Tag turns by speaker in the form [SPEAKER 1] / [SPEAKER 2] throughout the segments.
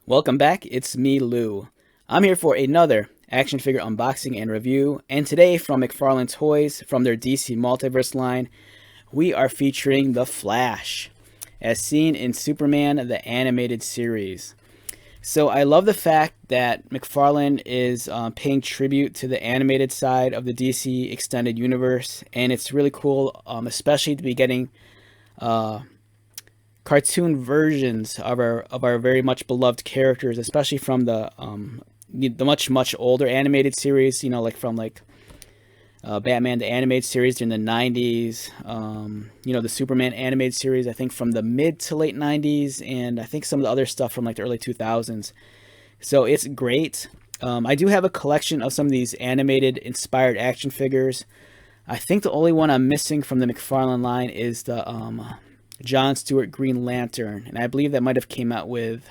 [SPEAKER 1] Welcome back, it's me, Lou. I'm here for another action figure unboxing and review, and today from McFarlane Toys, from their DC Multiverse line, we are featuring The Flash, as seen in Superman the Animated Series. So I love the fact that McFarlane is paying tribute to the animated side of the DC Extended Universe, and it's really cool, especially to be getting cartoon versions of our very much beloved characters, especially from the much older animated series. You know, like from Batman the animated series during the '90s. The Superman animated series. I think from the mid to late '90s, and I think some of the other stuff from like the early 2000s. So it's great. I do have a collection of some of these animated inspired action figures. I think the only one I'm missing from the McFarlane line is the John Stewart Green Lantern, and I believe that might have came out with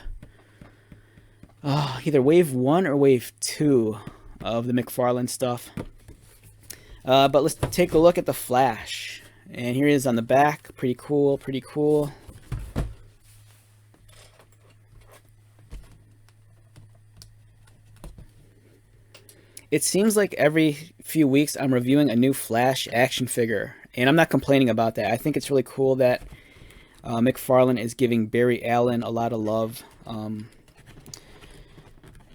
[SPEAKER 1] either Wave 1 or Wave 2 of the McFarlane stuff. But let's take a look at the Flash. And here he is on the back. Pretty cool, pretty cool. It seems like every few weeks I'm reviewing a new Flash action figure, and I'm not complaining about that. I think it's really cool that McFarlane is giving Barry Allen a lot of love.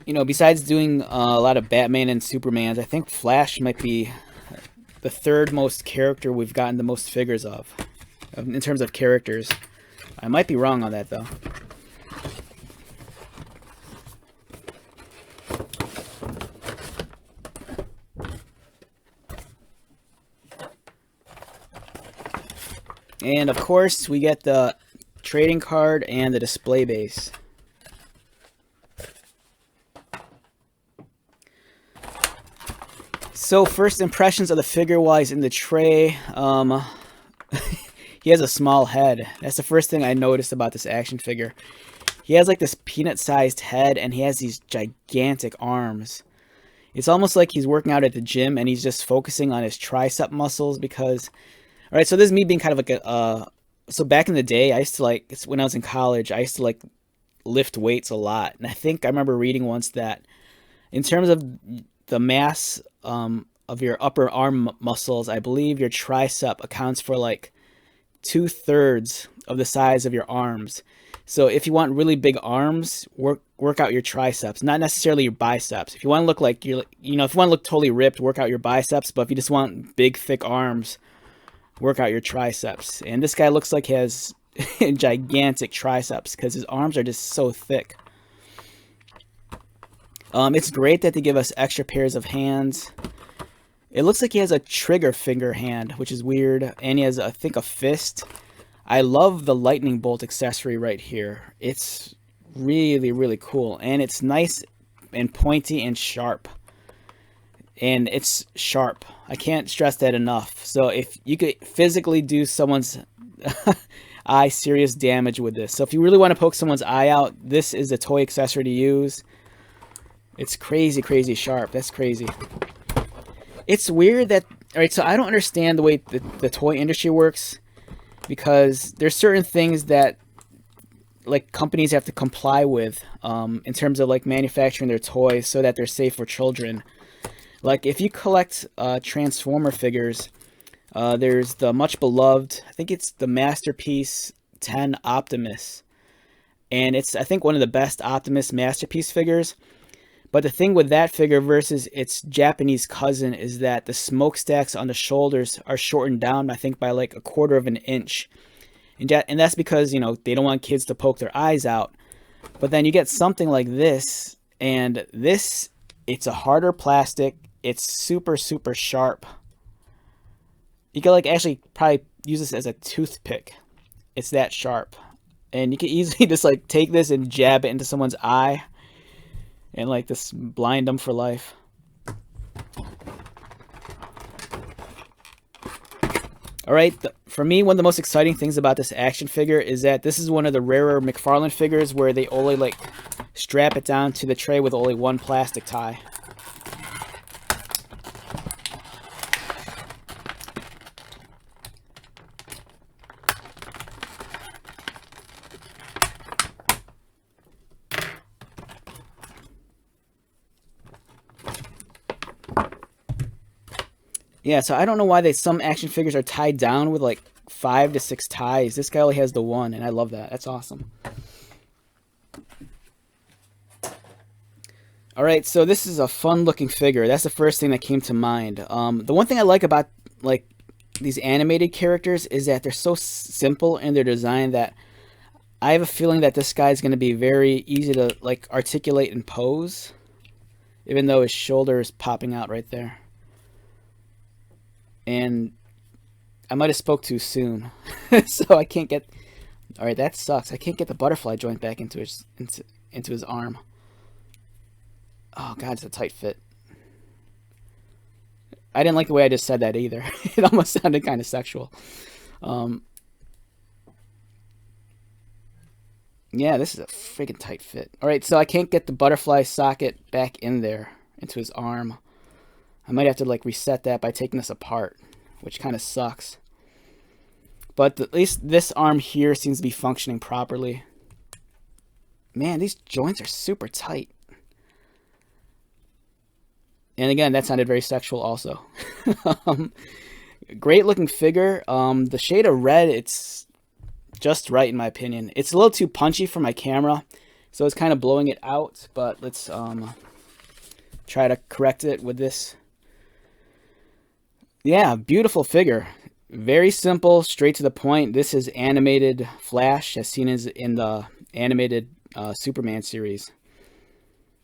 [SPEAKER 1] Besides doing a lot of Batman and Supermans, I think Flash might be the third most character we've gotten the most figures of in terms of characters. I might be wrong on that, though. And of course, we get the trading card and the display base. So first impressions of the figure while he's in the tray. He has a small head. That's the first thing I noticed about this action figure. He has like this peanut-sized head, and he has these gigantic arms. It's almost like he's working out at the gym, and he's just focusing on his tricep muscles because... Alright, so this is me being kind of like so back in the day, I used to when I was in college, I used to lift weights a lot. And I think I remember reading once that in terms of the mass of your upper arm muscles, I believe your tricep accounts for like 2/3 of the size of your arms. So if you want really big arms, work out your triceps, not necessarily your biceps. If you want to look like if you want to look totally ripped, work out your biceps. But if you just want big, thick arms, work out your triceps. And this guy looks like he has gigantic triceps because his arms are just so thick. It's great that they give us extra pairs of hands. It looks like he has a trigger finger hand, which is weird. And he has, I think, a fist. I love the lightning bolt accessory right here. It's really, really cool. And it's nice and pointy and sharp. And it's sharp. I can't stress that enough. So if you could physically do someone's eye serious damage with this. So if you really want to poke someone's eye out, this is a toy accessory to use. It's crazy, crazy sharp. That's crazy. It's weird that... Alright, so I don't understand the way the toy industry works, because there's certain things that companies have to comply with in terms of manufacturing their toys so that they're safe for children. Like, if you collect Transformer figures, there's the much beloved, I think it's the Masterpiece 10 Optimus. And it's, I think, one of the best Optimus Masterpiece figures. But the thing with that figure versus its Japanese cousin is that the smokestacks on the shoulders are shortened down, I think, by like 1/4 of an inch. And that's because, they don't want kids to poke their eyes out. But then you get something like this, and this, it's a harder plastic. It's super, super sharp. You can actually probably use this as a toothpick. It's that sharp. And you can easily just take this and jab it into someone's eye and just blind them for life. Alright, for me, one of the most exciting things about this action figure is that this is one of the rarer McFarlane figures where they only strap it down to the tray with only one plastic tie. Yeah, so I don't know why some action figures are tied down with like 5 to 6 ties. This guy only has the one, and I love that. That's awesome. All right, so this is a fun-looking figure. That's the first thing that came to mind. The one thing I like about like these animated characters is that they're so simple in their design that I have a feeling that this guy is going to be very easy to like articulate and pose, even though his shoulder is popping out right there. And I might have spoke too soon, so I can't get. All right, that sucks. I can't get the butterfly joint back into his arm. Oh god, it's a tight fit. I didn't like the way I just said that either. It almost sounded kind of sexual. Um, yeah, this is a freaking tight fit. All right, so I can't get the butterfly socket back in there into his arm. I might have to like reset that by taking this apart, which kind of sucks. But at least this arm here seems to be functioning properly. Man, these joints are super tight. And again, that sounded very sexual also. Great looking figure. The shade of red, it's just right in my opinion. It's a little too punchy for my camera, so it's kind of blowing it out. But let's try to correct it with this. Yeah, beautiful figure. Very simple, straight to the point. This is animated Flash, as seen as in the animated Superman series.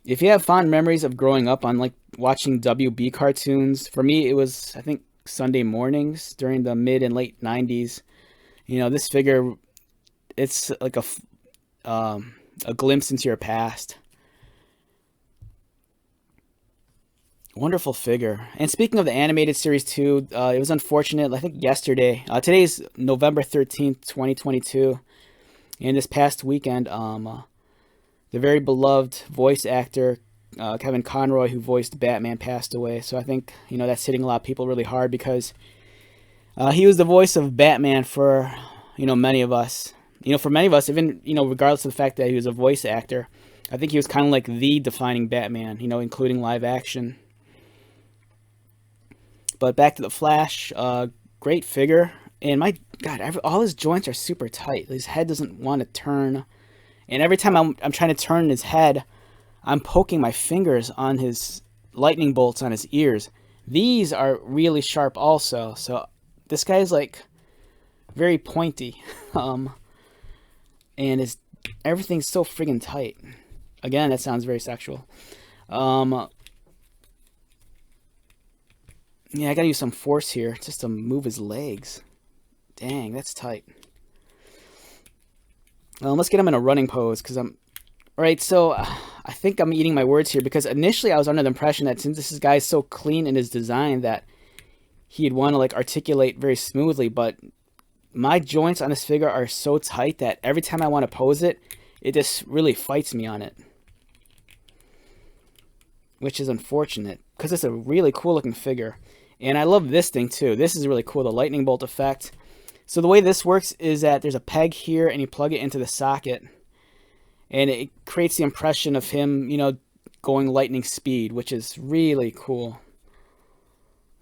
[SPEAKER 1] If you have fond memories of growing up on like watching WB cartoons, for me it was, I think, Sunday mornings during the mid and late 90s. You know, this figure, it's like a glimpse into your past. Wonderful figure. And speaking of the animated series too, it was unfortunate, I think yesterday, today's November 13th, 2022, and this past weekend, the very beloved voice actor, Kevin Conroy, who voiced Batman, passed away. So I think, you know, that's hitting a lot of people really hard because he was the voice of Batman for, you know, many of us. You know, for many of us, even, you know, regardless of the fact that he was a voice actor, I think he was kind of like the defining Batman, you know, including live action. But back to the Flash, great figure. And my God, all his joints are super tight. His head doesn't want to turn. And every time I'm trying to turn his head, I'm poking my fingers on his lightning bolts on his ears. These are really sharp also. So this guy is like very pointy. And everything's so friggin' tight. Again, that sounds very sexual. Yeah, I gotta use some force here just to move his legs. Dang, that's tight. Let's get him in a running pose because I'm... Alright, so I think I'm eating my words here because initially I was under the impression that since this guy is so clean in his design that he'd want to like articulate very smoothly, but my joints on this figure are so tight that every time I want to pose it, it just really fights me on it. Which is unfortunate because it's a really cool looking figure. And I love this thing too. This is really cool, the lightning bolt effect. So the way this works is that there's a peg here and you plug it into the socket. And it creates the impression of him, you know, going lightning speed, which is really cool.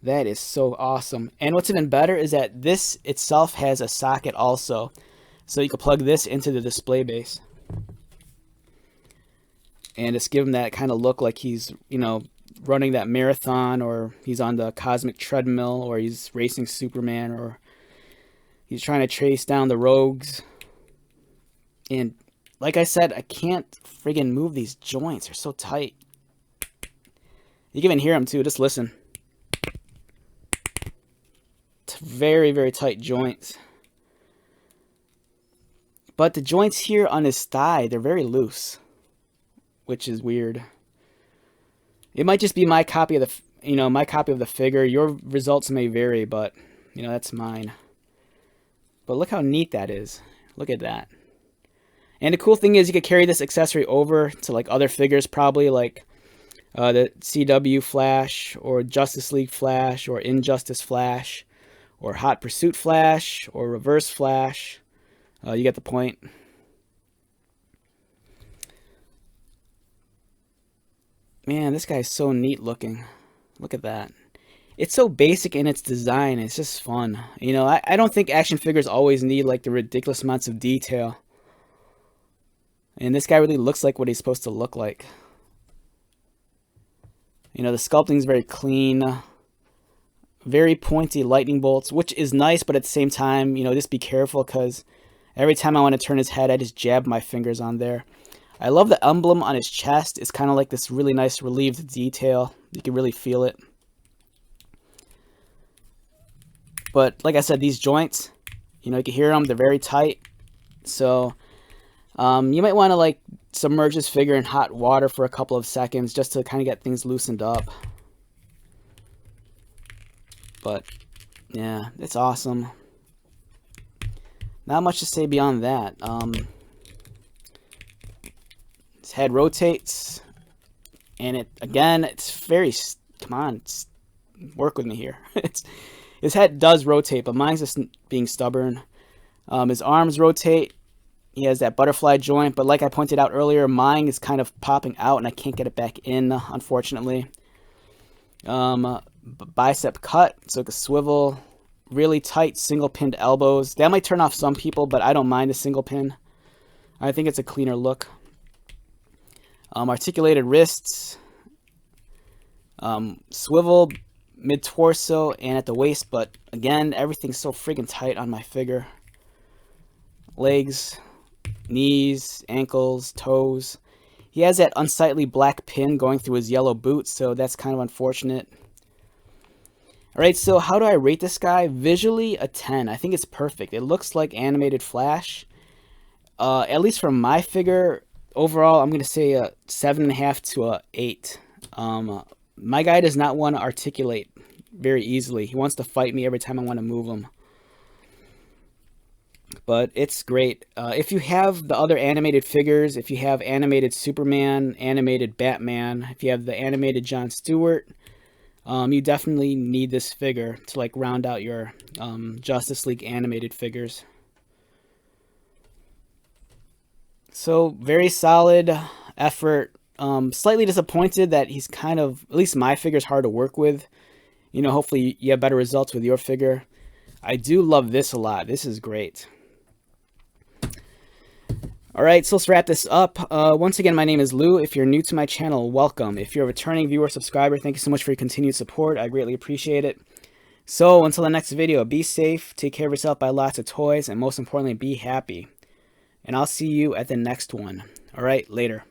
[SPEAKER 1] That is so awesome. And what's even better is that this itself has a socket also. So you can plug this into the display base. And just give him that kind of look like he's, you know, running that marathon, or he's on the cosmic treadmill, or he's racing Superman, or he's trying to chase down the rogues. And like I said, I can't friggin' move these joints. They're so tight. You can even hear them too. Just listen. It's very, very tight joints. But the joints here on his thigh, they're very loose, which is weird. It might just be my copy of the figure. Your results may vary, but you know, that's mine. But look how neat that is. Look at that. And the cool thing is you could carry this accessory over to like other figures, probably like the CW Flash, or Justice League Flash, or Injustice Flash, or Hot Pursuit Flash, or Reverse Flash. You get the point. Man, this guy's so neat looking. Look at that. it's so basic in its design. It's just fun. You know, I don't think action figures always need like the ridiculous amounts of detail. And this guy really looks like what he's supposed to look like. You know, the sculpting's very clean. Very pointy lightning bolts, which is nice, but at the same time, you know, just be careful because every time I want to turn his head, I just jab my fingers on there. I love the emblem on his chest. It's kind of like this really nice relieved detail. You can really feel it. But like I said, these joints, you know, you can hear them. They're very tight. So you might want to like submerge this figure in hot water for a couple of seconds just to kind of get things loosened up. But yeah, it's awesome. Not much to say beyond that. His head rotates, and it's very, come on, work with me here. His head does rotate, but mine's just being stubborn. His arms rotate. He has that butterfly joint, but like I pointed out earlier, mine is kind of popping out, and I can't get it back in, unfortunately. Bicep cut, so it can swivel. Really tight single pinned elbows. That might turn off some people, but I don't mind the single pin. I think it's a cleaner look. Articulated wrists. Swivel mid-torso and at the waist, but again, everything's so friggin' tight on my figure. Legs, knees, ankles, toes. He has that unsightly black pin going through his yellow boots, so that's kind of unfortunate. Alright, so how do I rate this guy? Visually, a 10. I think it's perfect. It looks like animated Flash. At least for my figure, overall, I'm going to say a 7.5 to a 8. My guy does not want to articulate very easily. He wants to fight me every time I want to move him. But it's great. If you have the other animated figures, if you have animated Superman, animated Batman, if you have the animated Jon Stewart, you definitely need this figure to like round out your Justice League animated figures. So very solid effort. Slightly disappointed that he's kind of, at least my figure's hard to work with. You know, hopefully you have better results with your figure. I do love this a lot. This is great. Alright, so let's wrap this up. Once again, my name is Lou. If you're new to my channel, welcome. If you're a returning viewer or subscriber, thank you so much for your continued support. I greatly appreciate it. So, until the next video, be safe, take care of yourself, buy lots of toys, and most importantly, be happy. And I'll see you at the next one. Alright, later.